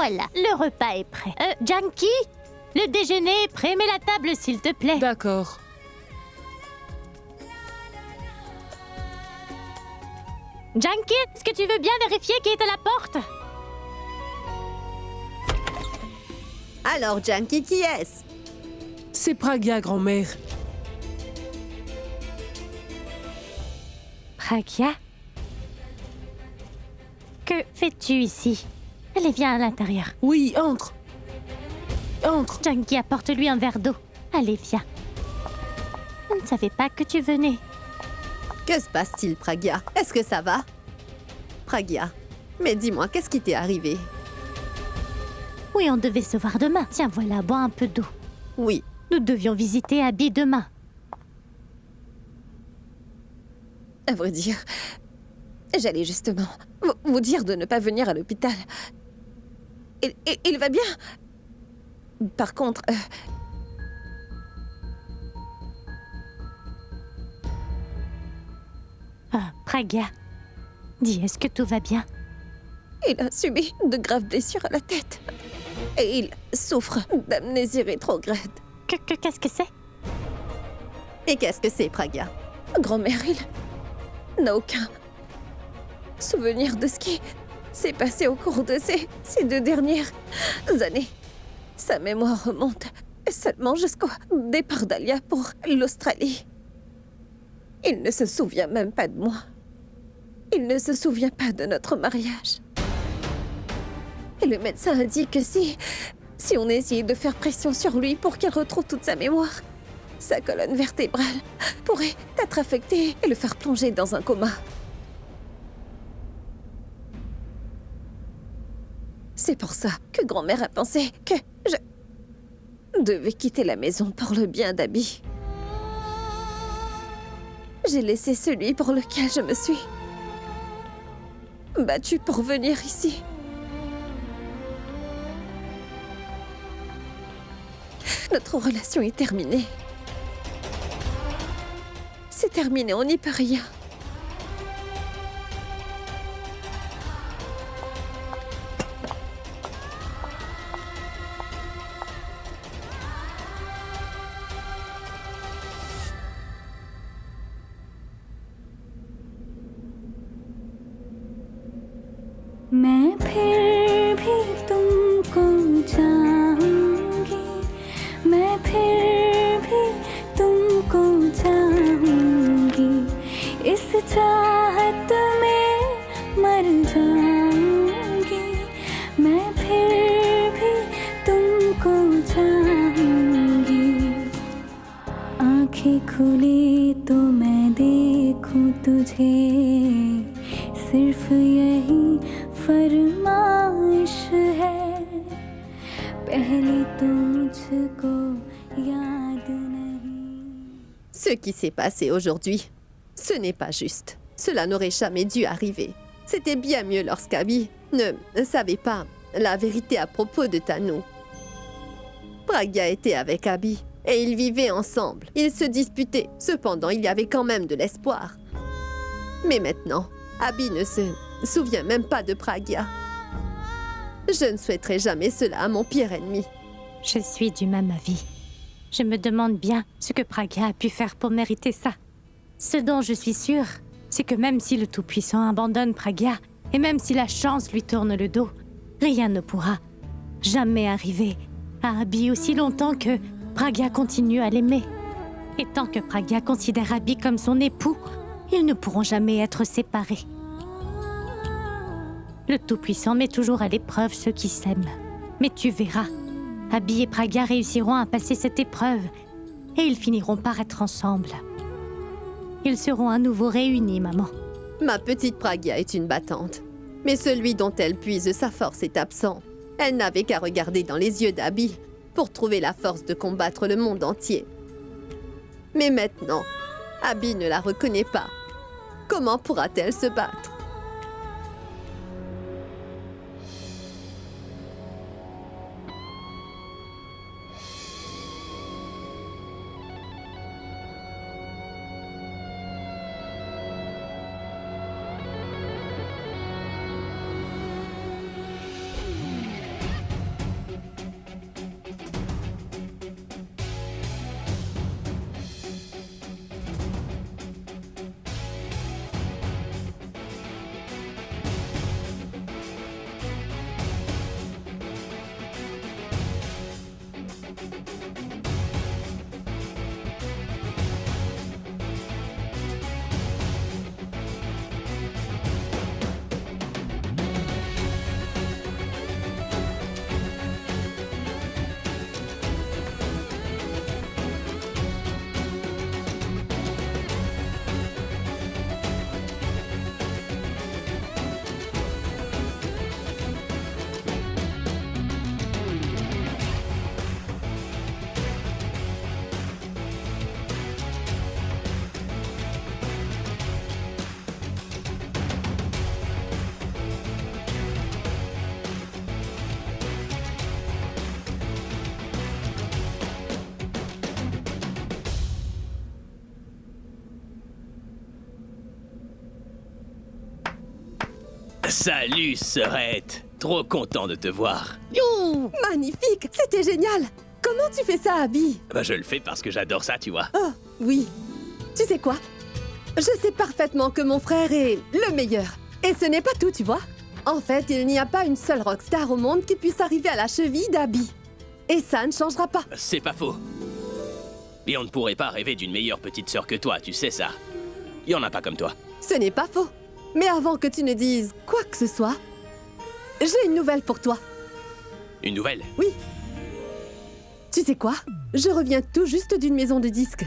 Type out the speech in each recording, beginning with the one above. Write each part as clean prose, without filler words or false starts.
Voilà, le repas est prêt. Janky, le déjeuner est prêt, mets la table s'il te plaît. D'accord. Janky, est-ce que tu veux bien vérifier qui est à la porte? Alors, Janky, qui est-ce? C'est Pragya, grand-mère. Pragya? Que fais-tu ici? Allez, viens à l'intérieur. Oui, entre. Entre. Janky, apporte-lui un verre d'eau. Allez, viens. Je ne savais pas que tu venais. Que se passe-t-il, Pragya? Est-ce que ça va? Pragya, mais dis-moi, qu'est-ce qui t'est arrivé? Oui, on devait se voir demain. Tiens, voilà, bois un peu d'eau. Oui, Nous devions visiter Abby demain. À vrai dire, j'allais justement vous dire de ne pas venir à l'hôpital. Il va bien. Par contre, Pragya, dis, est-ce que tout va bien? il a subi de graves blessures à la tête. Et il souffre d'amnésie rétrograde. Qu'est-ce que c'est? et qu'est-ce que c'est, Pragya? Grand-mère, il n'a aucun souvenir de ce qui s'est passé au cours de ces 2 dernières années. Sa mémoire remonte seulement jusqu'au départ d'Alia pour l'Australie. Il ne se souvient même pas de moi. Il ne se souvient pas de notre mariage. Et le médecin a dit que si on essayait de faire pression sur lui pour qu'il retrouve toute sa mémoire, sa colonne vertébrale pourrait être affectée et le faire plonger dans un coma. C'est pour ça que grand-mère a pensé que je devais quitter la maison pour le bien d'Abby. J'ai laissé celui pour lequel je me suis battue pour venir ici. Notre relation est terminée. C'est terminé, on n'y peut rien. मैं फिर भी तुमको चाहूंगी, मैं फिर भी तुमको चाहूंगी, इस चाहत में मर जाऊंगी, मैं फिर भी तुमको चाहूंगी। आँखें खुली तो मैं देखूं तुझे, सिर्फ यही फरमाइश है, पहले तो मुझको याद नहीं। Ce qui s'est passé aujourd'hui, ce n'est pas juste. Cela n'aurait jamais dû arriver. C'était bien mieux lorsqu'Abby ne savait pas la vérité à propos de Tanu. Pragya était avec Abby et ils vivaient ensemble. Ils se disputaient. Cependant, il y avait quand même de l'espoir. Mais maintenant, Abby ne se souvient même pas de Pragya. Je ne souhaiterais jamais cela à mon pire ennemi. Je suis du même avis. Je me demande bien ce que Pragya a pu faire pour mériter ça. Ce dont je suis sûre, c'est que même si le Tout-Puissant abandonne Pragya, et même si la chance lui tourne le dos, rien ne pourra jamais arriver à Abby aussi longtemps que Pragya continue à l'aimer. Et tant que Pragya considère Abby comme son époux, ils ne pourront jamais être séparés. Le Tout-Puissant met toujours à l'épreuve ceux qui s'aiment. Mais tu verras, Abby et Pragya réussiront à passer cette épreuve et ils finiront par être ensemble. Ils seront à nouveau réunis, maman. Ma petite Pragya est une battante. Mais celui dont elle puise sa force est absent. Elle n'avait qu'à regarder dans les yeux d'Abby pour trouver la force de combattre le monde entier. Mais maintenant, Abby ne la reconnaît pas. Comment pourra-t-elle se battre? Salut, sœurette. Trop content de te voir. Magnifique, c'était génial. Comment tu fais ça, Abby? Bah, je le fais parce que j'adore ça, tu vois. Oh, oui. Tu sais quoi? Je sais parfaitement que mon frère est le meilleur. Et ce n'est pas tout, tu vois. En fait, il n'y a pas une seule rockstar au monde qui puisse arriver à la cheville d'Abby. Et ça ne changera pas. C'est pas faux. Et on ne pourrait pas rêver d'une meilleure petite sœur que toi, tu sais ça. Il y en a pas comme toi. Ce n'est pas faux. Mais avant que tu ne dises quoi que ce soit, j'ai une nouvelle pour toi. Une nouvelle? Oui. Tu sais quoi? Je reviens tout juste d'une maison de disques.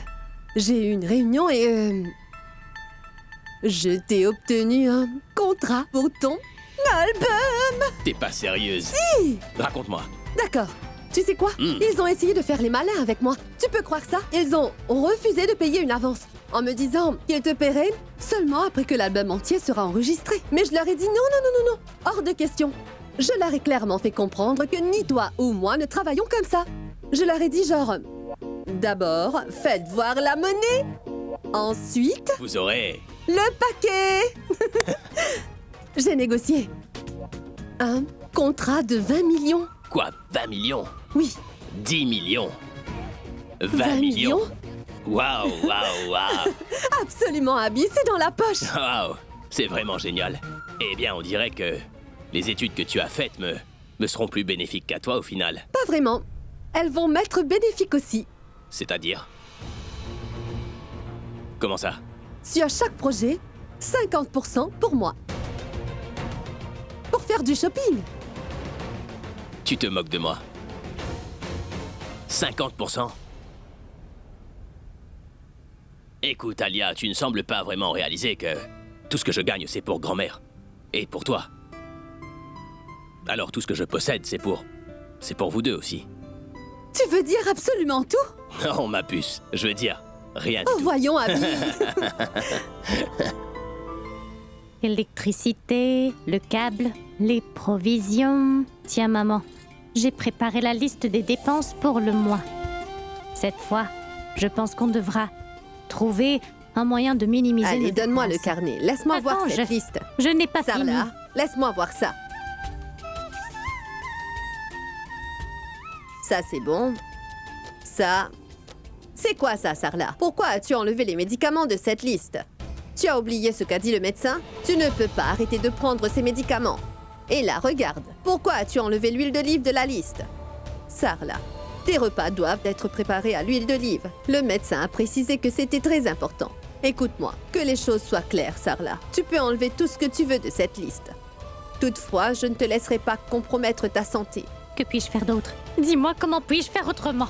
J'ai eu une réunion et... je t'ai obtenu un contrat pour ton album. T'es pas sérieuse? Si! Raconte-moi. D'accord. Tu sais quoi? Ils ont essayé de faire les malins avec moi. Tu peux croire ça? Ils ont refusé de payer une avance en me disant qu'ils te paieraient seulement après que l'album entier sera enregistré. Mais je leur ai dit non. Hors de question. Je leur ai clairement fait comprendre que ni toi ou moi ne travaillons comme ça. Je leur ai dit genre... D'abord, faites voir la monnaie. Ensuite, Vous aurez... le paquet. J'ai négocié un contrat de 20 millions. Quoi? 20 millions? Oui, 10 millions? 20 millions? Waouh, waouh, waouh. Absolument, Abby, c'est dans la poche. Waouh, c'est vraiment génial. Eh bien, on dirait que les études que tu as faites me seront plus bénéfiques qu'à toi au final. Pas vraiment. Elles vont m'être bénéfiques aussi. C'est-à-dire? Comment ça? Sur chaque projet, 50% pour moi. Pour faire du shopping. Tu te moques de moi. 50%? Écoute, Alia, tu ne sembles pas vraiment réaliser que tout ce que je gagne, c'est pour grand-mère. Et pour toi. Alors tout ce que je possède, c'est pour vous deux aussi. Tu veux dire absolument tout? Non, ma puce, je veux dire rien du Oh, tout. voyons, Abby. L'électricité, le câble, les provisions. Tiens, maman, j'ai préparé la liste des dépenses pour le mois. Cette fois, je pense qu'on devra trouver un moyen de minimiser Allez, nos donne-moi le dépenses. carnet. Laisse-moi voir Attends, cette liste. Je n'ai pas fini. Sarla, laisse-moi voir ça. Ça, c'est bon. Ça... C'est quoi ça, Sarla? Pourquoi as-tu enlevé les médicaments de cette liste? Tu as oublié ce qu'a dit le médecin? Tu ne peux pas arrêter de prendre ces médicaments. Et là, regarde. Pourquoi as-tu enlevé l'huile d'olive de la liste? Sarla, tes repas doivent être préparés à l'huile d'olive. Le médecin a précisé que c'était très important. Écoute-moi, que les choses soient claires, Sarla. Tu peux enlever tout ce que tu veux de cette liste. Toutefois, je ne te laisserai pas compromettre ta santé. Que puis-je faire d'autre? Dis-moi, comment puis-je faire autrement?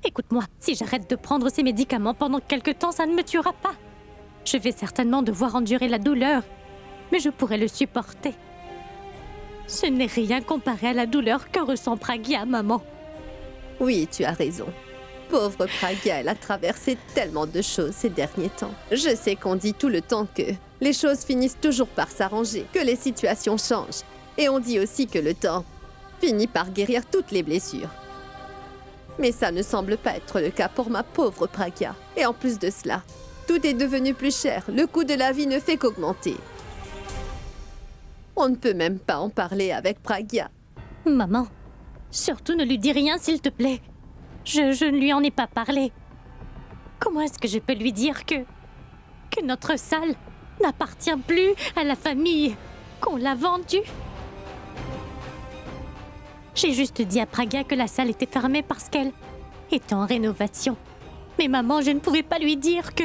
Écoute-moi, si j'arrête de prendre ces médicaments pendant quelque temps, ça ne me tuera pas. Je vais certainement devoir endurer la douleur, mais je pourrai le supporter. Ce n'est rien comparé à la douleur que ressent Pragya, maman. Oui, tu as raison. Pauvre Pragya, elle a traversé tellement de choses ces derniers temps. Je sais qu'on dit tout le temps que les choses finissent toujours par s'arranger, que les situations changent. Et on dit aussi que le temps finit par guérir toutes les blessures. Mais ça ne semble pas être le cas pour ma pauvre Pragya. Et en plus de cela, tout est devenu plus cher. Le coût de la vie ne fait qu'augmenter. On ne peut même pas en parler avec Pragya. Maman, surtout ne lui dis rien, s'il te plaît. Je ne lui en ai pas parlé. Comment est-ce que je peux lui dire que notre salle n'appartient plus à la famille, qu'on l'a vendue? J'ai juste dit à Pragya que la salle était fermée parce qu'elle était en rénovation. Mais maman, je ne pouvais pas lui dire que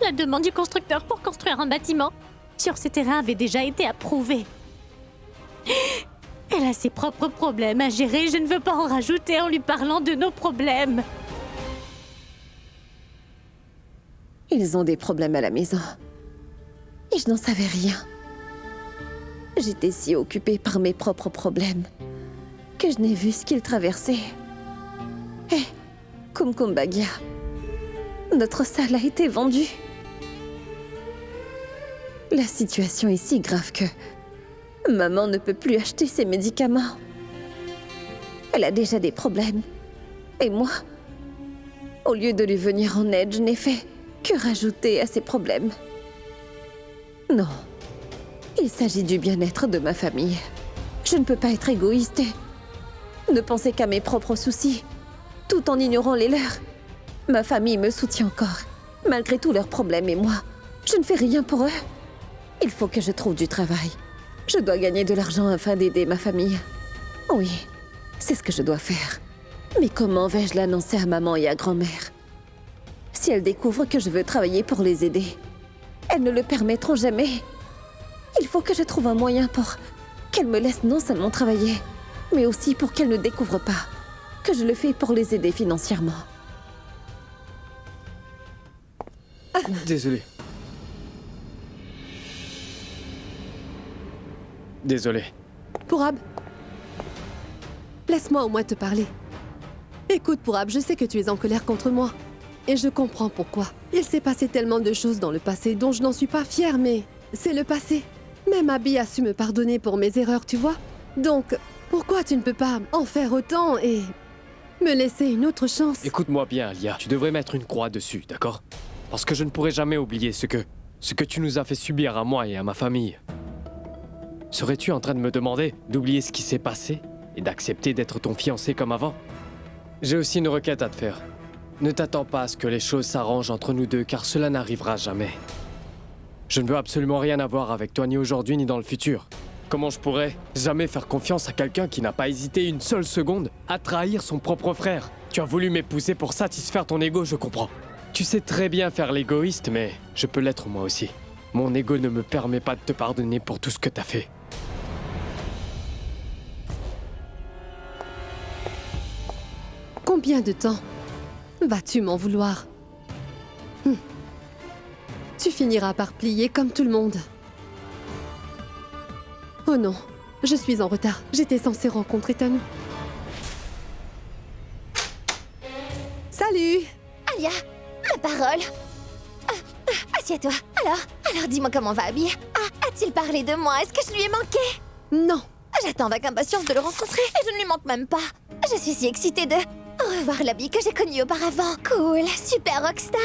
la demande du constructeur pour construire un bâtiment sur ces terrains avait déjà été approuvée. Elle a ses propres problèmes à gérer, je ne veux pas en rajouter en lui parlant de nos problèmes. Ils ont des problèmes à la maison. Et je n'en savais rien. J'étais si occupée par mes propres problèmes que je n'ai vu ce qu'ils traversaient. Hé, Kumkumbagya, notre salle a été vendue. La situation est si grave que maman ne peut plus acheter ses médicaments. Elle a déjà des problèmes. Et moi, au lieu de lui venir en aide, je n'ai fait que rajouter à ses problèmes. Non, Il s'agit du bien-être de ma famille. Je ne peux pas être égoïste et ne penser qu'à mes propres soucis, tout en ignorant les leurs. Ma famille me soutient encore, malgré tous leurs problèmes et moi. Je ne fais rien pour eux. Il faut que je trouve du travail. Je dois gagner de l'argent afin d'aider ma famille. Oui, c'est ce que je dois faire. Mais comment vais-je l'annoncer à maman et à grand-mère? Si elles découvrent que je veux travailler pour les aider, elles ne le permettront jamais. Il faut que je trouve un moyen pour qu'elles me laissent non seulement travailler, mais aussi pour qu'elles ne découvrent pas que je le fais pour les aider financièrement. Désolé. Désolé. Pourab, laisse-moi au moins te parler. Écoute, Pourab, je sais que tu es en colère contre moi. Et je comprends pourquoi. Il s'est passé tellement de choses dans le passé dont je n'en suis pas fière, mais c'est le passé. Même Abby a su me pardonner pour mes erreurs, tu vois. Donc, pourquoi tu ne peux pas en faire autant et me laisser une autre chance? Écoute-moi bien, Alia. Tu devrais mettre une croix dessus, d'accord? Parce que je ne pourrai jamais oublier ce que tu nous as fait subir à moi et à ma famille. Serais-tu en train de me demander d'oublier ce qui s'est passé et d'accepter d'être ton fiancé comme avant? J'ai aussi une requête à te faire. Ne t'attends pas à ce que les choses s'arrangent entre nous deux, car cela n'arrivera jamais. Je ne veux absolument rien avoir avec toi, ni aujourd'hui, ni dans le futur. Comment je pourrais jamais faire confiance à quelqu'un qui n'a pas hésité une seule seconde à trahir son propre frère? Tu as voulu m'épouser pour satisfaire ton ego, je comprends. Tu sais très bien faire l'égoïste, mais je peux l'être moi aussi. Mon ego ne me permet pas de te pardonner pour tout ce que t'as fait. Combien de temps vas-tu m'en vouloir? Tu finiras par plier comme tout le monde. Oh non, je suis en retard. J'étais censée rencontrer Tanou. Salut! Alia, ma parole. Assieds-toi. Alors dis-moi comment va Abby. A-t-il parlé de moi? Est-ce que je lui ai manqué? Non, J'attends avec impatience de le rencontrer et je ne lui manque même pas. Je suis si excitée de revoir l'Abby que j'ai connue auparavant. Cool, super rockstar,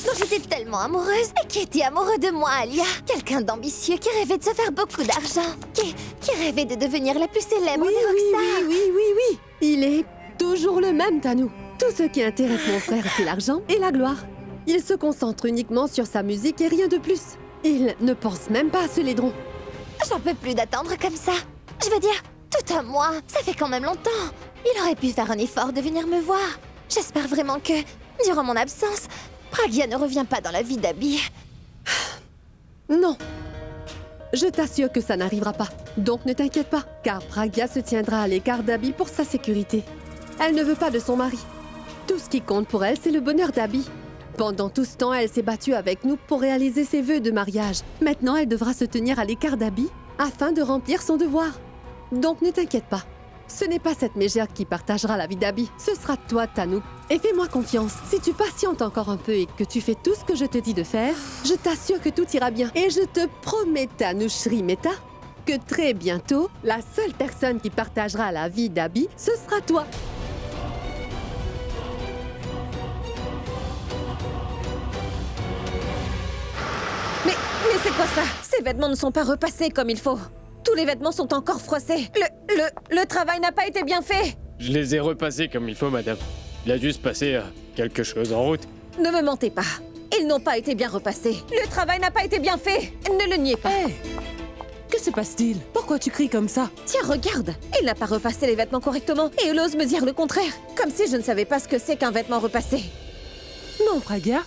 dont j'étais tellement amoureuse et qui était amoureux de moi, Alia. Quelqu'un d'ambitieux qui rêvait de se faire beaucoup d'argent, qui rêvait de devenir la plus célèbre des rockstars. oui. Il est toujours le même, Tanou. Tout ce qui intéresse mon frère, c'est l'argent et la gloire. Il se concentre uniquement sur sa musique et rien de plus. Il ne pense même pas à ce laidron. J'en peux plus d'attendre comme ça. Je veux dire, tout un mois, ça fait quand même longtemps. Il aurait pu faire un effort de venir me voir. J'espère vraiment que, durant mon absence, Pragya ne revient pas dans la vie d'Abby. Non. Je t'assure que ça n'arrivera pas. Donc ne t'inquiète pas, car Pragya se tiendra à l'écart d'Abby pour sa sécurité. Elle ne veut pas de son mari. Tout ce qui compte pour elle, c'est le bonheur d'Abby. Pendant tout ce temps, elle s'est battue avec nous pour réaliser ses vœux de mariage. Maintenant, elle devra se tenir à l'écart d'Abby afin de remplir son devoir. Donc ne t'inquiète pas. Ce n'est pas cette mégère qui partagera la vie d'Abby. Ce sera toi, Tanou. Et fais-moi confiance. Si tu patientes encore un peu et que tu fais tout ce que je te dis de faire, je t'assure que tout ira bien. Et je te promets, Tanou Shrimeta, que très bientôt, la seule personne qui partagera la vie d'Abby, ce sera toi. Mais c'est quoi ça? Ces vêtements ne sont pas repassés comme il faut. Tous les vêtements sont encore froissés. Le travail n'a pas été bien fait. Je les ai repassés comme il faut, madame. Il a juste passé quelque chose en route. Ne me mentez pas. Ils n'ont pas été bien repassés. Le travail n'a pas été bien fait. Ne le niez pas. Hé! Que se passe-t-il? Pourquoi tu cries comme ça? Tiens, regarde. Il n'a pas repassé les vêtements correctement et il ose me dire le contraire. Comme si je ne savais pas ce que c'est qu'un vêtement repassé. Non, Pragya.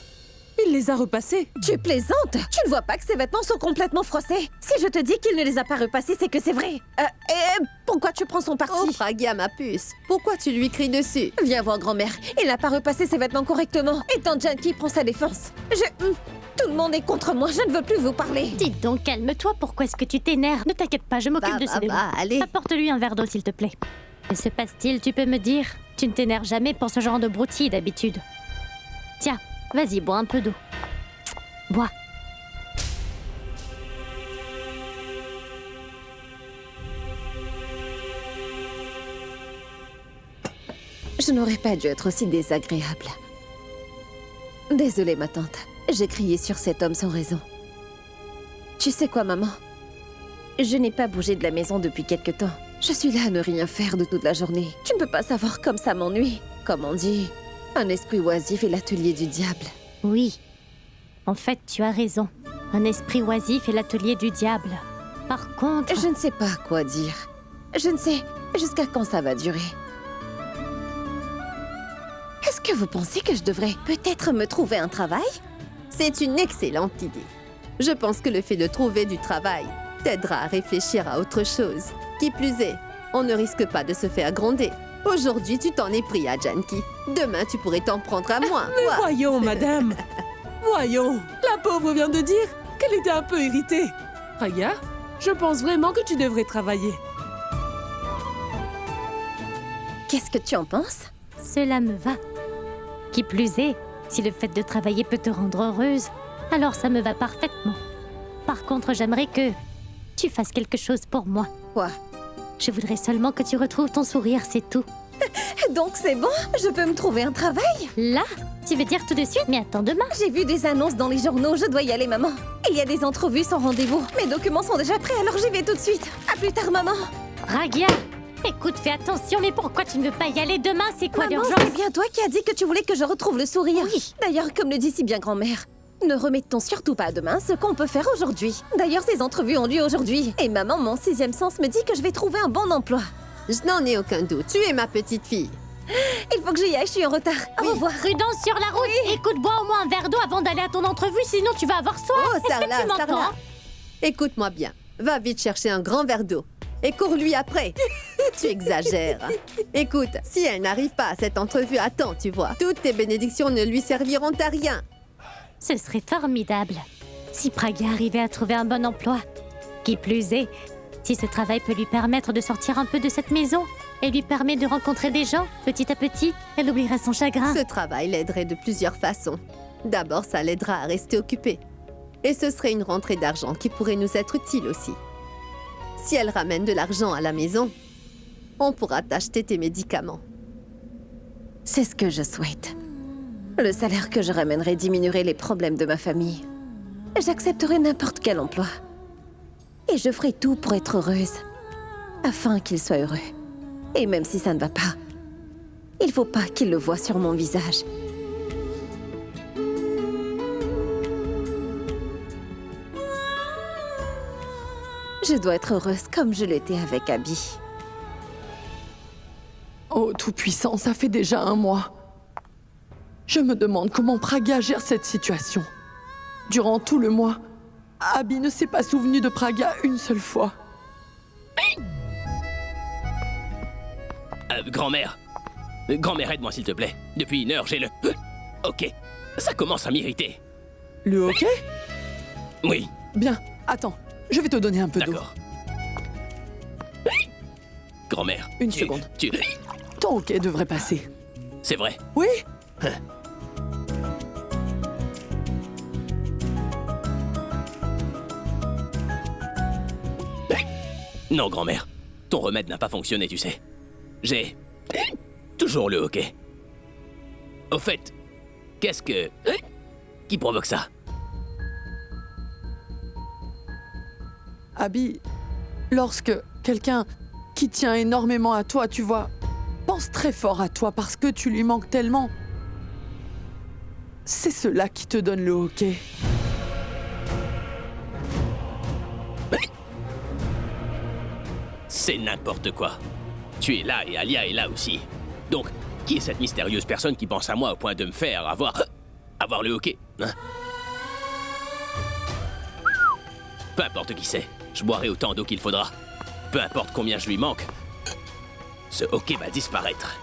Il les a repassés. Tu plaisantes? Tu ne vois pas que ces vêtements sont complètement froissés? Si je te dis qu'il ne les a pas repassés, c'est que c'est vrai. Et pourquoi tu prends son parti? Oh, Pragya, ma puce. Pourquoi tu lui cries dessus? Viens voir grand-mère. Il n'a pas repassé ses vêtements correctement. Et Tante Janki prend sa défense. Tout le monde est contre moi. Je ne veux plus vous parler. Dites donc, calme-toi, pourquoi est-ce que tu t'énerves? Ne t'inquiète pas, je m'occupe de ces démons. allez. Apporte-lui un verre d'eau, s'il te plaît. Que se passe-t-il, tu peux me dire? Tu ne t'énerves jamais pour ce genre de broutilles, d'habitude. Tiens, vas-y, bois un peu d'eau. Bois. Je n'aurais pas dû être aussi désagréable. Désolée, ma tante. J'ai crié sur cet homme sans raison. Tu sais quoi, maman? Je n'ai pas bougé de la maison depuis quelque temps. Je suis là à ne rien faire de toute la journée. Tu ne peux pas savoir comme ça m'ennuie. Comme on dit, un esprit oisif est l'atelier du diable. Oui. En fait, tu as raison. Un esprit oisif est l'atelier du diable. Par contre... Je ne sais pas quoi dire. Je ne sais jusqu'à quand ça va durer. Est-ce que vous pensez que je devrais peut-être me trouver un travail? C'est une excellente idée. Je pense que le fait de trouver du travail t'aidera à réfléchir à autre chose. Qui plus est, on ne risque pas de se faire gronder. Aujourd'hui, tu t'en es pris à Janki. Demain, tu pourrais t'en prendre à moi. Mais quoi. voyons, madame. Voyons. La pauvre vient de dire qu'elle était un peu irritée. Pragya, je pense vraiment que tu devrais travailler. Qu'est-ce que tu en penses? Cela me va. Qui plus est, si le fait de travailler peut te rendre heureuse, alors ça me va parfaitement. Par contre, j'aimerais que tu fasses quelque chose pour moi. Quoi? Je voudrais seulement que tu retrouves ton sourire, c'est tout. Donc c'est bon? Je peux me trouver un travail? Là? Tu veux dire tout de suite? Mais attends demain. J'ai vu des annonces dans les journaux, je dois y aller, maman. Il y a des entrevues sans rendez-vous. Mes documents sont déjà prêts, alors j'y vais tout de suite. À plus tard, maman. Pragya, écoute, fais attention, mais pourquoi tu ne veux pas y aller demain? C'est quoi Maman, l'urgence? c'est bien toi qui as dit que tu voulais que je retrouve le sourire. Oui. D'ailleurs, comme le dit si bien grand-mère, ne remettons surtout pas à demain ce qu'on peut faire aujourd'hui. D'ailleurs, ces entrevues ont lieu aujourd'hui. Et maman, mon 6e sens, me dit que je vais trouver un bon emploi. Je n'en ai aucun doute. Tu es ma petite fille. Il faut que j'y aille, je suis en retard. Au revoir. Prudence sur la route. Écoute, bois au moins un verre d'eau avant d'aller à ton entrevue, sinon tu vas avoir soif. Oh, Est-ce que Sarla, tu m'entends? Sarla. Écoute-moi bien. Va vite chercher un grand verre d'eau. Et cours-lui après. Tu exagères. Écoute, si elle n'arrive pas à cette entrevue à temps, tu vois, toutes tes bénédictions ne lui serviront à rien. Ce serait formidable si Pragya arrivait à trouver un bon emploi. Qui plus est, si ce travail peut lui permettre de sortir un peu de cette maison et lui permet de rencontrer des gens, petit à petit, elle oubliera son chagrin. Ce travail l'aiderait de plusieurs façons. D'abord, ça l'aidera à rester occupée. Et ce serait une rentrée d'argent qui pourrait nous être utile aussi. Si elle ramène de l'argent à la maison, on pourra t'acheter tes médicaments. C'est ce que je souhaite. Le salaire que je ramènerai diminuerait les problèmes de ma famille. J'accepterai n'importe quel emploi. Et je ferai tout pour être heureuse, afin qu'il soit heureux. Et même si ça ne va pas, il faut pas qu'il le voie sur mon visage. Je dois être heureuse comme je l'étais avec Abby. Oh, Tout-Puissant, ça fait déjà 1 mois. Je me demande comment Pragya gère cette situation. Durant tout le mois, Abby ne s'est pas souvenu de Pragya une seule fois. Grand-mère. Grand-mère, aide-moi s'il te plaît. Depuis 1 heure, j'ai le... Ok. Ça commence à m'irriter. Le hockey? Oui, Bien, attends, je vais te donner un peu d'eau. d'accord. Grand-mère. Une seconde. Ton hockey devrait passer. C'est vrai. Oui? Non, grand-mère. Ton remède n'a pas fonctionné, tu sais. J'ai... toujours le hoquet. Au fait, qu'est-ce que... qui provoque ça? Abby, lorsque quelqu'un qui tient énormément à toi, tu vois, pense très fort à toi parce que tu lui manques tellement, c'est cela qui te donne le hockey. C'est n'importe quoi. Tu es là et Alia est là aussi. Donc, qui est cette mystérieuse personne qui pense à moi au point de me faire avoir le hockey, hein? Peu importe qui c'est, je boirai autant d'eau qu'il faudra. Peu importe combien je lui manque, ce hockey va disparaître.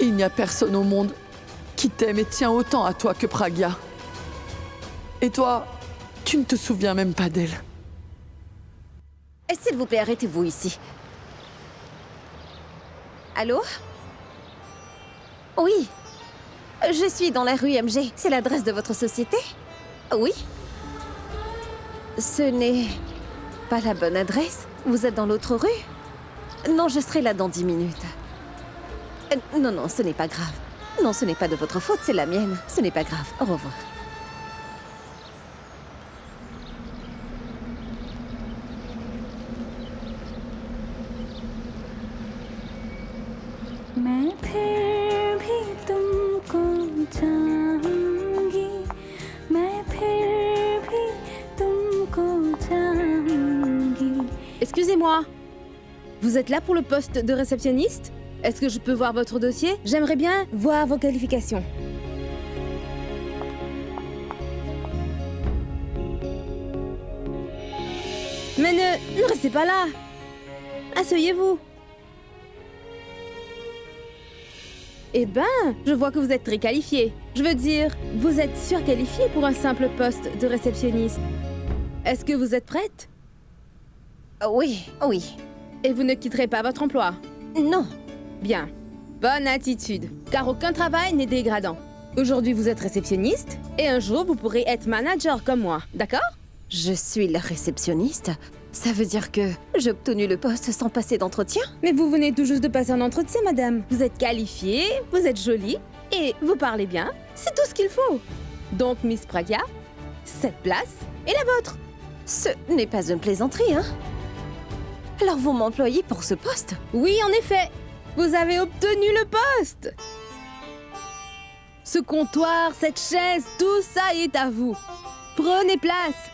Il n'y a personne au monde qui t'aime et tient autant à toi que Pragya. Et toi, tu ne te souviens même pas d'elle. S'il vous plaît, arrêtez-vous ici. Allô? Oui. Je suis dans la rue MG. C'est l'adresse de votre société? Oui. Ce n'est pas la bonne adresse. Vous êtes dans l'autre rue? Non, je serai là dans 10 minutes. Non, ce n'est pas grave. Non, ce n'est pas de votre faute, c'est la mienne. Ce n'est pas grave. Au revoir. मैं फिर भी तुमको चाहूंगी मैं फिर भी तुमको चाहूंगी Excusez-moi. Vous êtes là pour le poste de réceptionniste? Est-ce que je peux voir votre dossier? J'aimerais bien voir vos qualifications. Mais ne restez pas là. Asseyez-vous. Eh ben, je vois que vous êtes très qualifié. Je veux dire, vous êtes surqualifié pour un simple poste de réceptionniste. Est-ce que vous êtes prête? Oui, oui. Et vous ne quitterez pas votre emploi? Non. Bien. Bonne attitude, car aucun travail n'est dégradant. Aujourd'hui, vous êtes réceptionniste, et un jour, vous pourrez être manager comme moi, d'accord? Je suis la réceptionniste. Ça veut dire que j'ai obtenu le poste sans passer d'entretien? Mais vous venez tout juste de passer un entretien, madame. Vous êtes qualifiée, vous êtes jolie, et vous parlez bien. C'est tout ce qu'il faut. Donc, Miss Pragya, cette place est la vôtre. Ce n'est pas une plaisanterie, hein? Alors vous m'employez pour ce poste? Oui, en effet. Vous avez obtenu le poste. Ce comptoir, cette chaise, tout ça est à vous. Prenez place.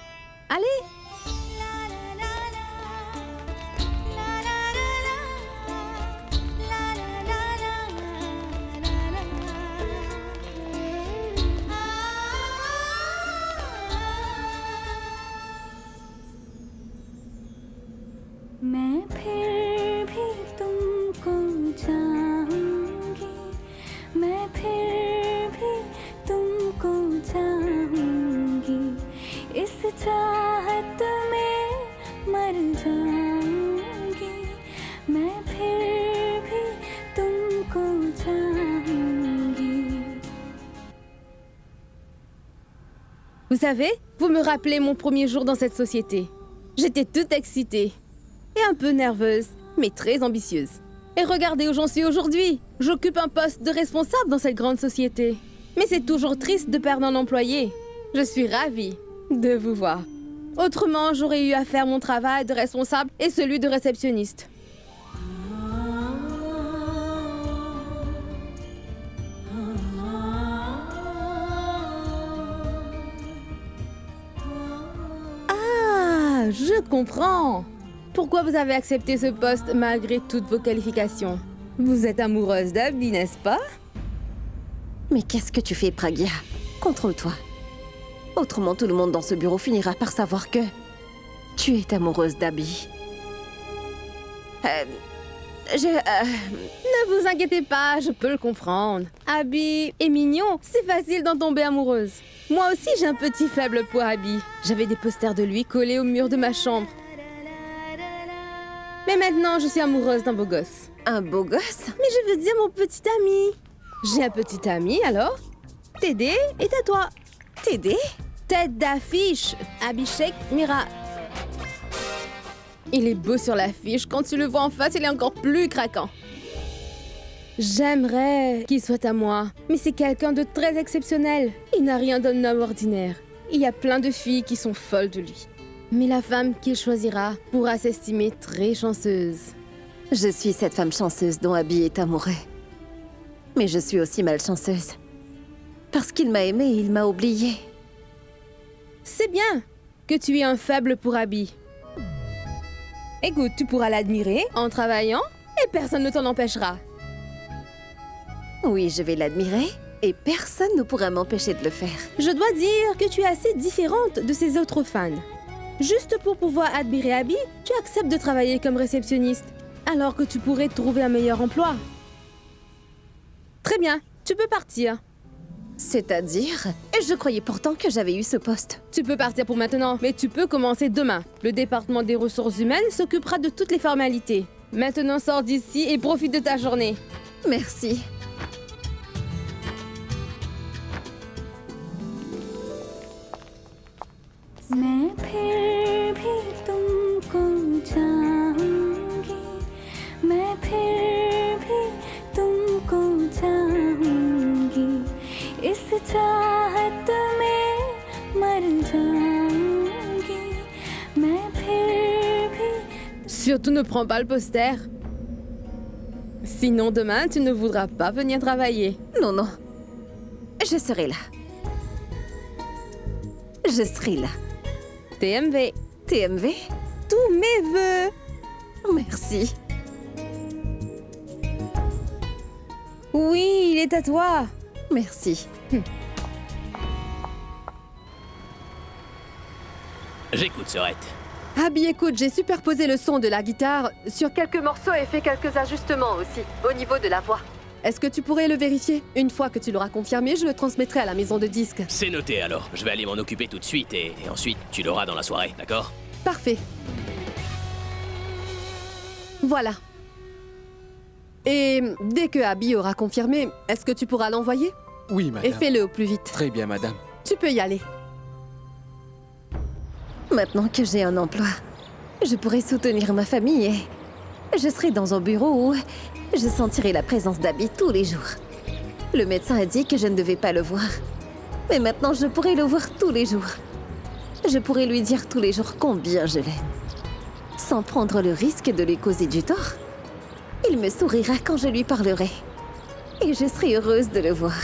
Allez. मैं फिर भी तुमको चाहूंगी मैं फिर भी तुमको चाहूंगी इस चाहत में मर जाऊंगी मैं फिर भी तुमको चाहूंगी Vous savez, vous me rappelez mon premier jour dans cette société. J'étais toute excitée. Et un peu nerveuse, mais très ambitieuse. Et regardez où j'en suis aujourd'hui. J'occupe un poste de responsable dans cette grande société. Mais c'est toujours triste de perdre un employé. Je suis ravie de vous voir. Autrement, j'aurais eu à faire mon travail de responsable et celui de réceptionniste. Ah, je comprends. Pourquoi vous avez accepté ce poste malgré toutes vos qualifications? Vous êtes amoureuse d'Abby, n'est-ce pas? Mais qu'est-ce que tu fais, Pragya? Contrôle-toi. Autrement, tout le monde dans ce bureau finira par savoir que tu es amoureuse d'Abby. Ne vous inquiétez pas, je peux le comprendre. Abby est mignon, c'est facile d'en tomber amoureuse. Moi aussi, j'ai un petit faible pour Abby. J'avais des posters de lui collés au mur de ma chambre. Mais maintenant, je suis amoureuse d'un beau gosse. Un beau gosse? Mais je veux dire mon petit ami. J'ai un petit ami, alors? Tédé est à toi. Tédé? Tête d'affiche, Abhishek Mira. Il est beau sur l'affiche. Quand tu le vois en face, il est encore plus craquant. J'aimerais qu'il soit à moi, mais c'est quelqu'un de très exceptionnel. Il n'a rien d'un homme ordinaire. Il y a plein de filles qui sont folles de lui. Mais la femme qu'il choisira pourra s'estimer très chanceuse. Je suis cette femme chanceuse dont Abby est amoureux. Mais je suis aussi malchanceuse. Parce qu'il m'a aimée, il m'a oubliée. C'est bien que tu aies un faible pour Abby. Écoute, tu pourras l'admirer en travaillant et personne ne t'en empêchera. Oui, je vais l'admirer et personne ne pourra m'empêcher de le faire. Je dois dire que tu es assez différente de ses autres fans. Juste pour pouvoir admirer Abby, tu acceptes de travailler comme réceptionniste, alors que tu pourrais trouver un meilleur emploi. Très bien, tu peux partir. C'est-à-dire? Je croyais pourtant que j'avais eu ce poste. Tu peux partir pour maintenant, mais tu peux commencer demain. Le département des ressources humaines s'occupera de toutes les formalités. Maintenant, sors d'ici et profite de ta journée. Merci. मैं फिर भी तुमको चाहूंगी मैं फिर भी तुमको चाहूंगी इस चाहत में मर जाऊंगी मैं फिर भी Surtout ne prends pas le poster. Sinon, demain, tu ne voudras pas venir travailler. Non, non. Je serai là. Je serai là. TMV. TMV? Tous mes vœux. Merci. Oui, il est à toi. Merci. J'écoute, Sorette. Abby, écoute, j'ai superposé le son de la guitare sur quelques morceaux et fait quelques ajustements aussi, au niveau de la voix. Est-ce que tu pourrais le vérifier? Une fois que tu l'auras confirmé, je le transmettrai à la maison de disques. C'est noté alors. Je vais aller m'en occuper tout de suite et ensuite tu l'auras dans la soirée, d'accord? Parfait. Voilà. Et dès que Abby aura confirmé, est-ce que tu pourras l'envoyer? Oui, Et madame. fais-le au plus vite. Très bien, madame. Tu peux y aller. Maintenant que j'ai un emploi, je pourrai soutenir ma famille et je serai dans un bureau où je sentirai la présence d'Abby tous les jours. Le médecin a dit que je ne devais pas le voir. Mais maintenant, je pourrai le voir tous les jours. Je pourrai lui dire tous les jours combien je l'aime. Sans prendre le risque de lui causer du tort. Il me sourira quand je lui parlerai. Et je serai heureuse de le voir.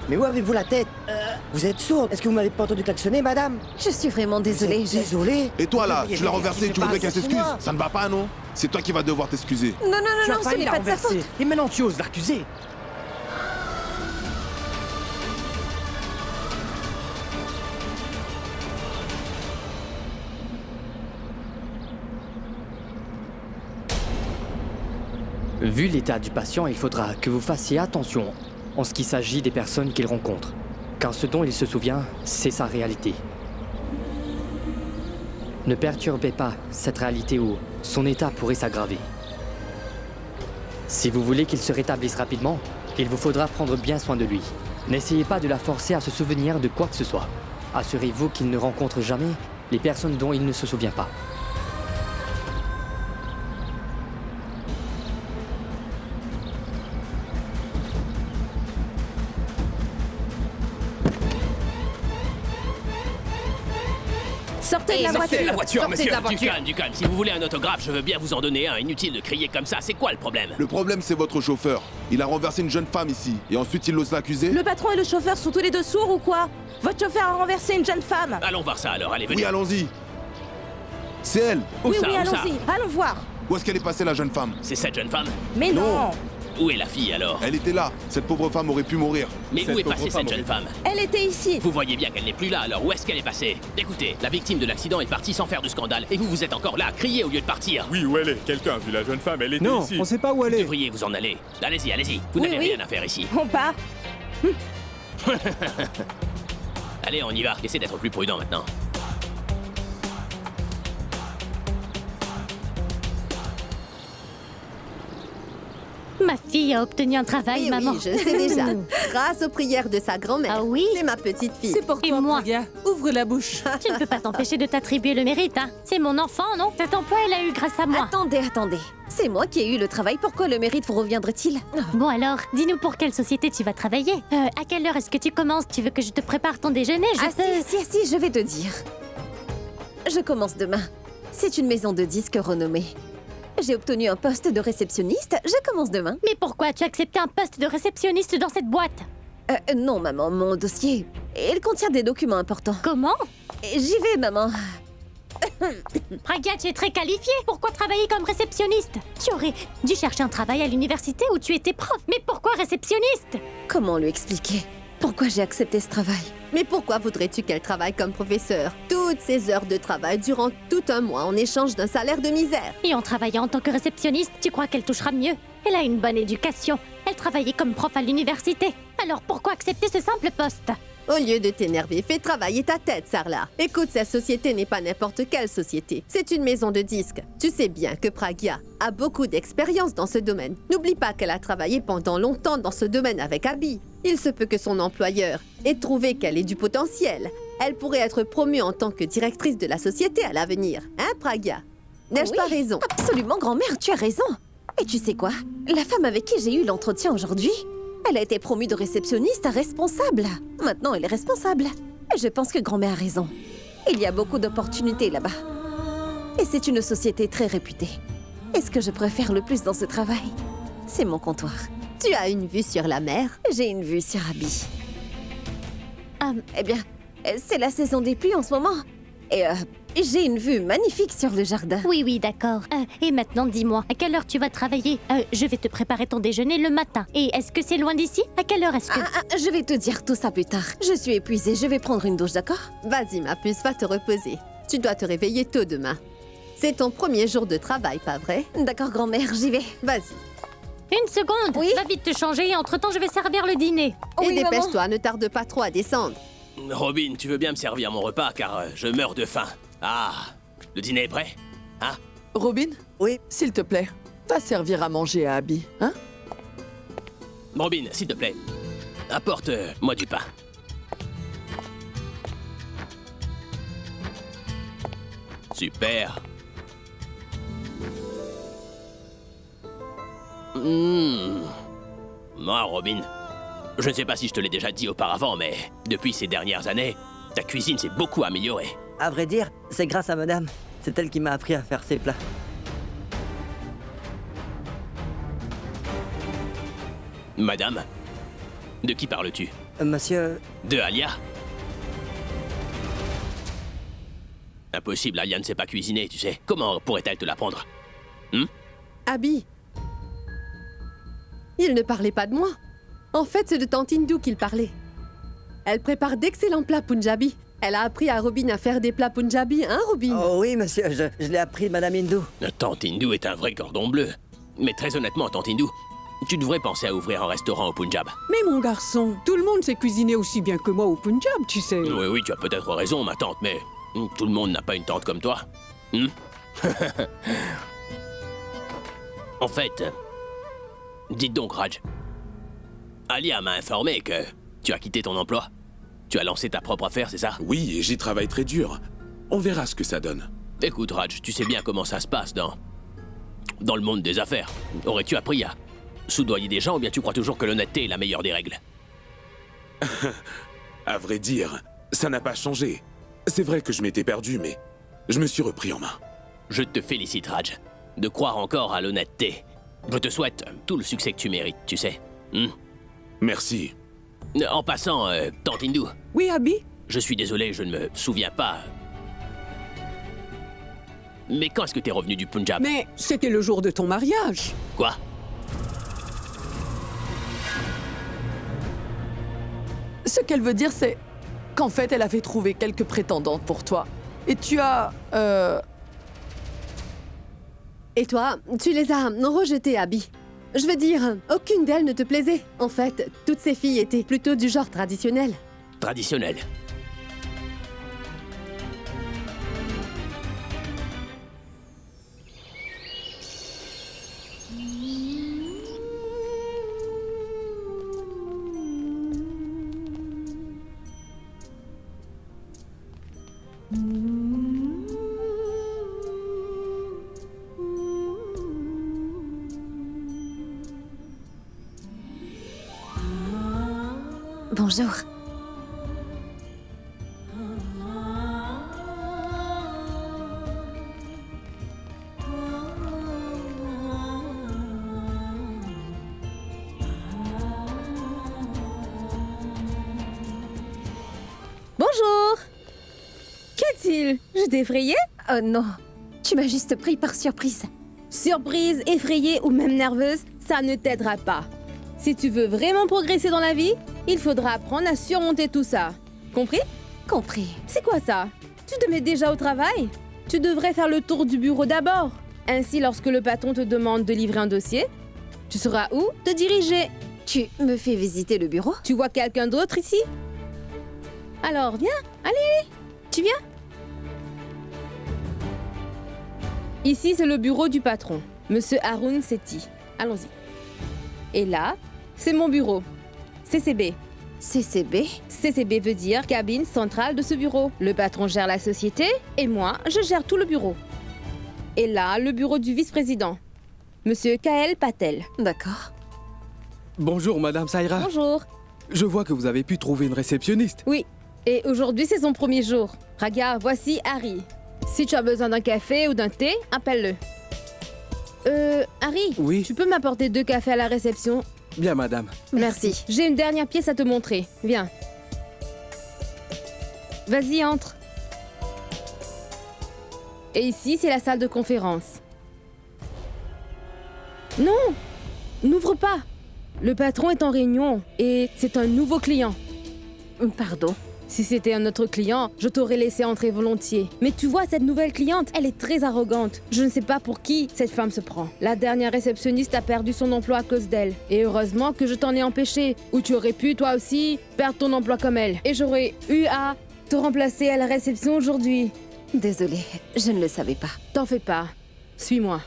Mais où avez-vous la tête? Vous êtes sourde? Est-ce que vous m'avez pas entendu klaxonner, madame? Je suis vraiment désolée. Désolée? Et toi là, tu l'as renversé, tu voudrais qu'elle s'excuse? moi. Ça ne va pas, non? C'est toi qui vas devoir t'excuser. Non, non, Tu non, as non, ce failli n'est la pas de sa faute. renverser. Et maintenant tu oses l'accuser? Vu l'état du patient, il faudra que vous fassiez attention en ce qui s'agit des personnes qu'il rencontre, car ce dont il se souvient, c'est sa réalité. Ne perturbez pas cette réalité où son état pourrait s'aggraver. Si vous voulez qu'il se rétablisse rapidement, il vous faudra prendre bien soin de lui. N'essayez pas de la forcer à se souvenir de quoi que ce soit. Assurez-vous qu'il ne rencontre jamais les personnes dont il ne se souvient pas. Sortez de la voiture. Sortez de la voiture. Du calme. Si vous voulez un autographe, je veux bien vous en donner un. Inutile de crier comme ça. C'est quoi le problème? Le problème, c'est votre chauffeur. Il a renversé une jeune femme ici. Et ensuite, il ose l'accuser. Le patron et le chauffeur sont tous les deux sourds ou quoi? Votre chauffeur a renversé une jeune femme. Allons voir ça alors. Allez, venez. Oui, allons-y. C'est elle. Où Oui, ça, oui, où ça? allons-y. Allons voir. Où est-ce qu'elle est passée, la jeune femme? C'est cette jeune femme? Mais non. Où est la fille alors? Elle était là. Cette pauvre femme aurait pu mourir. Mais où est passée cette jeune femme? Elle était ici. Vous voyez bien qu'elle n'est plus là, alors où est-ce qu'elle est passée? Écoutez, la victime de l'accident est partie sans faire de scandale, et vous êtes encore là à crier au lieu de partir. Oui, où elle est? Quelqu'un a vu la jeune femme, elle était Non, ici. on sait pas où elle Vous est. devriez vous en aller. Allez-y, allez-y. Vous Oui, n'avez oui. rien à faire ici. On part. Allez, on y va. Essayez d'être plus prudent maintenant. Ma fille a obtenu un travail, Oui, maman. oui, je sais déjà. Grâce aux prières de sa grand-mère. Ah oui? C'est ma petite fille. C'est pour Et toi, moi? Praga. Ouvre la bouche. Tu ne peux pas t'empêcher de t'attribuer le mérite, hein. C'est mon enfant, non? Cet emploi, elle a eu grâce à moi. Attendez, attendez. C'est moi qui ai eu le travail. Pourquoi le mérite vous reviendrait-il? Bon alors, dis-nous pour quelle société tu vas travailler. À quelle heure est-ce que tu commences? Tu veux que je te prépare ton déjeuner? Ah si, je vais te dire. Je commence demain. C'est une maison de disques renommée. J'ai obtenu un poste de réceptionniste. Je commence demain. Mais pourquoi tu as accepté un poste de réceptionniste dans cette boîte? Non, maman, mon dossier, il contient des documents importants. Comment? J'y vais, maman. Praga, tu es très qualifiée. Pourquoi travailler comme réceptionniste? Tu aurais dû chercher un travail à l'université où tu étais prof. Mais pourquoi réceptionniste? Comment lui expliquer pourquoi j'ai accepté ce travail? Mais pourquoi voudrais-tu qu'elle travaille comme professeur? Toutes ces heures de travail durant tout un mois en échange d'un salaire de misère. Et en travaillant en tant que réceptionniste, tu crois qu'elle touchera mieux? Elle a une bonne éducation. Elle travaillait comme prof à l'université. Alors pourquoi accepter ce simple poste? Au lieu de t'énerver, fais travailler ta tête, Sarla. Écoute, cette société n'est pas n'importe quelle société. C'est une maison de disques. Tu sais bien que Pragya a beaucoup d'expérience dans ce domaine. N'oublie pas qu'elle a travaillé pendant longtemps dans ce domaine avec Abby. Il se peut que son employeur ait trouvé qu'elle ait du potentiel. Elle pourrait être promue en tant que directrice de la société à l'avenir. Hein, Pragya? N'ai-je Oui, pas raison? Absolument, grand-mère, tu as raison. Et tu sais quoi? La femme avec qui j'ai eu l'entretien aujourd'hui, elle a été promue de réceptionniste à responsable. Maintenant, elle est responsable. Et je pense que grand-mère a raison. Il y a beaucoup d'opportunités là-bas. Et c'est une société très réputée. Et ce que je préfère le plus dans ce travail, c'est mon comptoir. Tu as une vue sur la mer? J'ai une vue sur Abby. Eh bien, c'est la saison des pluies en ce moment. Et j'ai une vue magnifique sur le jardin. Oui, d'accord. Et maintenant, dis-moi, à quelle heure tu vas travailler? Je vais te préparer ton déjeuner le matin. Et est-ce que c'est loin d'ici? À quelle heure est-ce que... Je vais te dire tout ça plus tard. Je suis épuisée, je vais prendre une douche, d'accord? Vas-y, ma puce, va te reposer. Tu dois te réveiller tôt demain. C'est ton premier jour de travail, pas vrai? D'accord, grand-mère, j'y vais. Vas-y. Une seconde! Oui? Va vite te changer et entre-temps, je vais servir le dîner. Et Oui, maman. dépêche-toi, ne tarde pas trop à descendre. Robin, tu veux bien me servir mon repas car je meurs de faim. Ah, le dîner est prêt? Hein? Robin? Oui. S'il te plaît, va servir à manger à Abby, hein? Robin, s'il te plaît, apporte-moi du pain. Super. Moi, Robin, je ne sais pas si je te l'ai déjà dit auparavant, mais depuis ces dernières années, ta cuisine s'est beaucoup améliorée. À vrai dire, c'est grâce à madame. C'est elle qui m'a appris à faire ces plats. Madame, de qui parles-tu? Monsieur... De Alia? Impossible, Alia ne sait pas cuisiner, tu sais. Comment pourrait-elle te l'apprendre? Abby. Il ne parlait pas de moi. En fait, c'est de tante Hindou qu'il parlait. Elle prépare d'excellents plats punjabi. Elle a appris à Robin à faire des plats punjabi, hein, Robin? Oh oui, monsieur, je l'ai appris de madame Hindou. Tante Hindou est un vrai cordon bleu. Mais très honnêtement, Tante Hindou, tu devrais penser à ouvrir un restaurant au Punjab. Mais mon garçon, tout le monde sait cuisiner aussi bien que moi au Punjab, tu sais. Oui, tu as peut-être raison, ma tante, mais tout le monde n'a pas une tante comme toi. En fait, dites donc, Raj. Alia m'a informé que tu as quitté ton emploi. Tu as lancé ta propre affaire, c'est ça? Oui, et j'y travaille très dur. On verra ce que ça donne. Écoute, Raj, tu sais bien comment ça se passe dans le monde des affaires. Aurais-tu appris à soudoyer des gens ou bien tu crois toujours que l'honnêteté est la meilleure des règles? À vrai dire, ça n'a pas changé. C'est vrai que je m'étais perdu, mais je me suis repris en main. Je te félicite, Raj, de croire encore à l'honnêteté. Je te souhaite tout le succès que tu mérites, tu sais. Merci. En passant, Tante Hindou. Oui, Abby? Je suis désolé, je ne me souviens pas. Mais quand est-ce que t'es revenu du Punjab? Mais c'était le jour de ton mariage. Quoi? Ce qu'elle veut dire, c'est qu'en fait, elle avait trouvé quelques prétendantes pour toi. Et tu as... Et toi, tu les as rejetées, Abby. Je veux dire, aucune d'elles ne te plaisait. En fait, toutes ces filles étaient plutôt du genre traditionnel. Traditionnel. Bonjour. Bonjour! Qu'y a-t-il? Je t'ai effrayée? Oh non, tu m'as juste pris par surprise. Surprise, effrayée ou même nerveuse, ça ne t'aidera pas. Si tu veux vraiment progresser dans la vie, il faudra apprendre à surmonter tout ça. Compris? Compris. C'est quoi ça? Tu te mets déjà au travail? Tu devrais faire le tour du bureau d'abord. Ainsi, lorsque le patron te demande de livrer un dossier, tu sauras où te diriger. Tu me fais visiter le bureau? Tu vois quelqu'un d'autre ici? Alors, viens, allez, tu viens? Ici, c'est le bureau du patron, Monsieur Haroun Sethi. Allons-y. Et là, c'est mon bureau, CCB. CCB? CCB veut dire cabine centrale de ce bureau. Le patron gère la société et moi, je gère tout le bureau. Et là, le bureau du vice-président, Monsieur Kael Patel. D'accord. Bonjour, Madame Saïra. Bonjour. Je vois que vous avez pu trouver une réceptionniste. Oui, et aujourd'hui, c'est son premier jour. Pragya, voici Harry. Si tu as besoin d'un café ou d'un thé, appelle-le. Harry, Oui. tu peux m'apporter 2 cafés à la réception? Bien, madame. Merci. J'ai une dernière pièce à te montrer. Viens. Vas-y, entre. Et ici, c'est la salle de conférence. Non! N'ouvre pas! Le patron est en réunion et c'est un nouveau client. Pardon? Si c'était un autre client, je t'aurais laissé entrer volontiers. Mais tu vois, cette nouvelle cliente, elle est très arrogante. Je ne sais pas pour qui cette femme se prend. La dernière réceptionniste a perdu son emploi à cause d'elle. Et heureusement que je t'en ai empêché. Ou tu aurais pu, toi aussi, perdre ton emploi comme elle. Et j'aurais eu à te remplacer à la réception aujourd'hui. Désolée, je ne le savais pas. T'en fais pas. Suis-moi.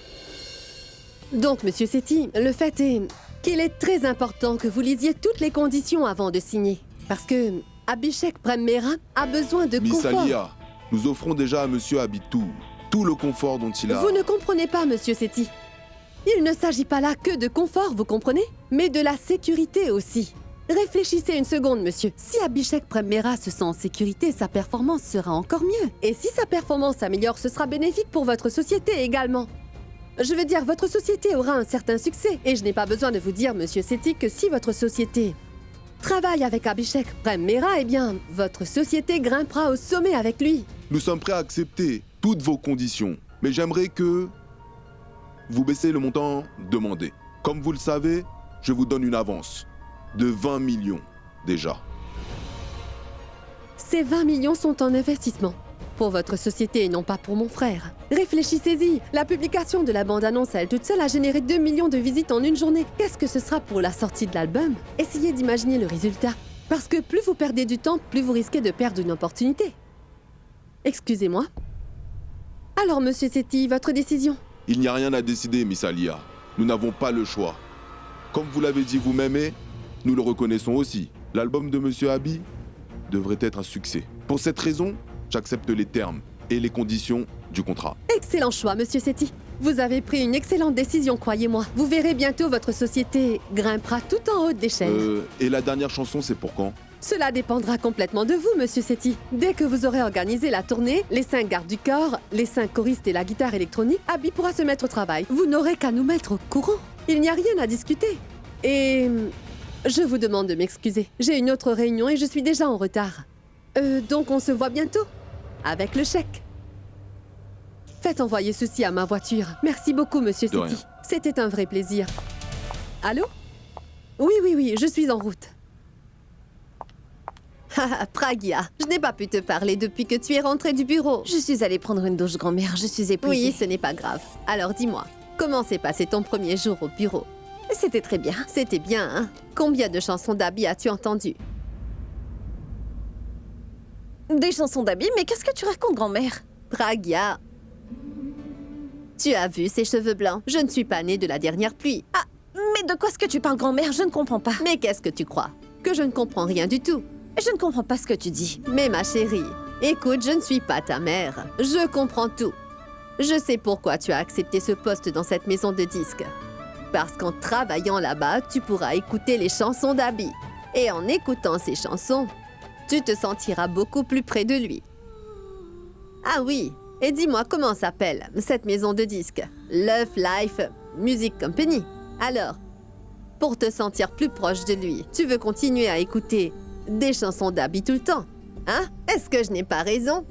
Donc, Monsieur Sethi, le fait est qu'il est très important que vous lisiez toutes les conditions avant de signer. Parce que Abhishek Prem-Mehra a besoin de Miss confort. Alia, nous offrons déjà à Monsieur Abitou tout le confort dont il a... Vous ne comprenez pas, Monsieur Sethi. Il ne s'agit pas là que de confort, vous comprenez? Mais de la sécurité aussi. Réfléchissez une seconde, monsieur. Si Abhishek Prem-Mehra se sent en sécurité, sa performance sera encore mieux. Et si sa performance s'améliore, ce sera bénéfique pour votre société également. Je veux dire, votre société aura un certain succès. Et je n'ai pas besoin de vous dire, monsieur Sethi, que si votre société travaille avec Abhishek Prem-Mehra, eh bien, votre société grimpera au sommet avec lui. Nous sommes prêts à accepter toutes vos conditions. Mais j'aimerais que vous baissiez le montant demandé. Comme vous le savez, je vous donne une avance de 20 millions déjà. Ces 20 millions sont en investissement. Pour votre société et non pas pour mon frère. Réfléchissez-y. La publication de la bande-annonce à elle toute seule a généré 2 millions de visites en une journée. Qu'est-ce que ce sera pour la sortie de l'album? Essayez d'imaginer le résultat. Parce que plus vous perdez du temps, plus vous risquez de perdre une opportunité. Excusez-moi. Alors, monsieur Sethi, votre décision? Il n'y a rien à décider, Miss Alia. Nous n'avons pas le choix. Comme vous l'avez dit vous-même, nous le reconnaissons aussi. L'album de Monsieur Abi devrait être un succès. Pour cette raison, j'accepte les termes et les conditions du contrat. Excellent choix, monsieur Sethi. Vous avez pris une excellente décision, croyez-moi. Vous verrez bientôt votre société grimpera tout en haut de l'échelle. Et la dernière chanson, c'est pour quand? Cela dépendra complètement de vous, monsieur Sethi. Dès que vous aurez organisé la tournée, les 5 gardes du corps, les 5 choristes et la guitare électronique, Abi pourra se mettre au travail. Vous n'aurez qu'à nous mettre au courant. Il n'y a rien à discuter. Et je vous demande de m'excuser. J'ai une autre réunion et je suis déjà en retard. Donc on se voit bientôt. Avec le chèque. Faites envoyer ceci à ma voiture. Merci beaucoup, monsieur Sethi. C'était un vrai plaisir. Allô? Oui, je suis en route. Pragya, je n'ai pas pu te parler depuis que tu es rentrée du bureau. Je suis allée prendre une douche, grand-mère. Je suis épuisée. Oui, ce n'est pas grave. Alors dis-moi, comment s'est passé ton premier jour au bureau? C'était très bien. C'était bien, hein? Combien de chansons d'Abi as-tu entendues? Des chansons d'Abi? Mais qu'est-ce que tu racontes, grand-mère? Pragya, tu as vu ses cheveux blancs? Je ne suis pas née de la dernière pluie. Ah, mais de quoi est-ce que tu parles, grand-mère? Je ne comprends pas. Mais qu'est-ce que tu crois? Que je ne comprends rien du tout. Je ne comprends pas ce que tu dis. Mais ma chérie, écoute, je ne suis pas ta mère. Je comprends tout. Je sais pourquoi tu as accepté ce poste dans cette maison de disques. Parce qu'en travaillant là-bas, tu pourras écouter les chansons d'Abi. Et en écoutant ces chansons, tu te sentiras beaucoup plus près de lui. Ah oui, et dis-moi comment s'appelle cette maison de disques? Love Life Music Company. Alors, pour te sentir plus proche de lui, tu veux continuer à écouter des chansons d'Abi tout le temps, hein? Est-ce que je n'ai pas raison?